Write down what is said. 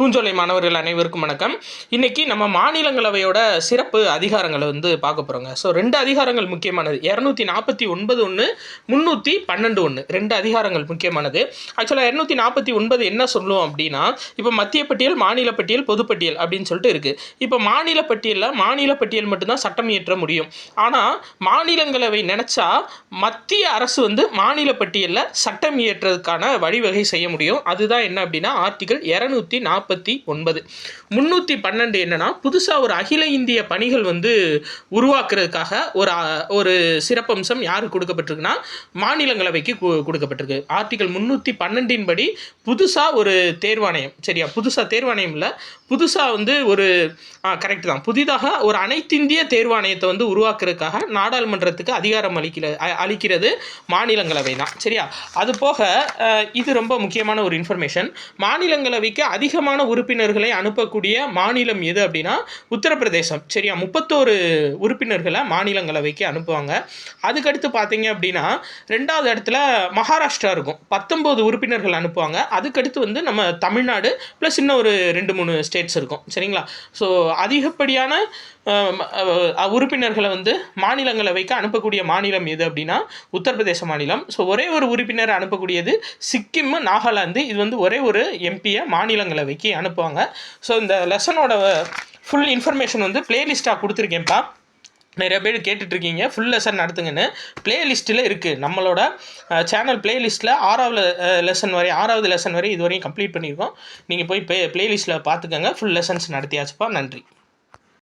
பூஞ்சோலை மாணவர்கள் அனைவருக்கும் வணக்கம். இன்னைக்கு நம்ம மாநிலங்களவையோட சிறப்பு அதிகாரங்களை பார்க்க போகிறோங்க. ஸோ 2 அதிகாரங்கள் முக்கியமானது. 249 ஒன்று, 312 ஒன்று, 2 அதிகாரங்கள் முக்கியமானது. ஆக்சுவலாக 249 என்ன சொல்லும் அப்படின்னா, இப்போ மத்திய பட்டியல், மாநில பட்டியல், பொதுப்பட்டியல் அப்படின்னு சொல்லிட்டு இருக்குது. இப்போ மாநில பட்டியல் மட்டும்தான் சட்டம் இயற்ற முடியும். ஆனால் மாநிலங்களவை நினச்சா மத்திய அரசு மாநில பட்டியலில் சட்டம் இயற்றதுக்கான வழிவகை செய்ய முடியும். அதுதான் என்ன அப்படின்னா ஆர்டிகல் 249. 312 என்னன்னா, புதுசாக ஒரு அகில இந்திய பணிகள் உருவாக்குறதுக்காக ஒரு சிறப்பம்சம் யாருக்கு கொடுக்கப்பட்டிருக்குன்னா மாநிலங்களவைக்கு கொடுக்கப்பட்டிருக்கு. ஆர்டிகல் 312 படி புதுசாக ஒரு தேர்வாணையம், சரியா, புதுசாக தேர்வாணையம் இல்லை, புதுசாக ஒரு கரெக்ட் தான், புதிதாக ஒரு அனைத்திந்திய தேர்வாணையத்தை உருவாக்குறதுக்காக நாடாளுமன்றத்துக்கு அதிகாரம் அளிக்கிறது மாநிலங்களவை தான், சரியா. அது போக இது ரொம்ப முக்கியமான ஒரு இன்ஃபர்மேஷன். மாநிலங்களவைக்கு அதிகமான உறுப்பினர்களை அனுப்பக்கூடிய மாநிலம் எது அப்படின்னா உத்தரப்பிரதேசம், சரியா. 31 உறுப்பினர்களை மாநிலங்களவைக்கு அனுப்புவாங்க. அதுக்கடுத்து பார்த்தீங்க அப்படின்னா 2வது இடத்துல மகாராஷ்டிரா இருக்கும், 19 உறுப்பினர்கள் அனுப்புவாங்க. அதுக்கடுத்து நம்ம தமிழ்நாடு ப்ளஸ் இன்னும் ஒரு 2-3 ஸ்டேட்ஸ் இருக்கும், சரிங்களா. ஸோ அதிகப்படியான உறுப்பினர்களை மாநிலங்களவைக்கு அனுப்பக்கூடிய மாநிலம் எது அப்படின்னா உத்தரப்பிரதேச மாநிலம். ஸோ ஒரே ஒரு உறுப்பினர் அனுப்பக்கூடியது சிக்கிம், நாகாலாந்து. இது ஒரே ஒரு எம்பியை மாநிலங்களவைக்கு அனுப்புவாங்க. ஸோ இந்த லெசனோட ஃபுல் இன்ஃபர்மேஷன் பிளேலிஸ்ட்டாக கொடுத்துருக்கேன்ப்பா. நிறைய பேர் கேட்டுட்ருக்கீங்க ஃபுல் லெசன் நடத்துங்கன்னு. பிளேலிஸ்ட்டில் இருக்குது, நம்மளோட சேனல் பிளேலிஸ்ட்டில் 6வது லெசன் வரை இதுவரையும் கம்ப்ளீட் பண்ணியிருக்கோம். நீங்கள் போய் பிளேலிஸ்ட்டில் பார்த்துக்கோங்க. ஃபுல் லெசன்ஸ் நடத்தியாச்சுப்பா. நன்றி.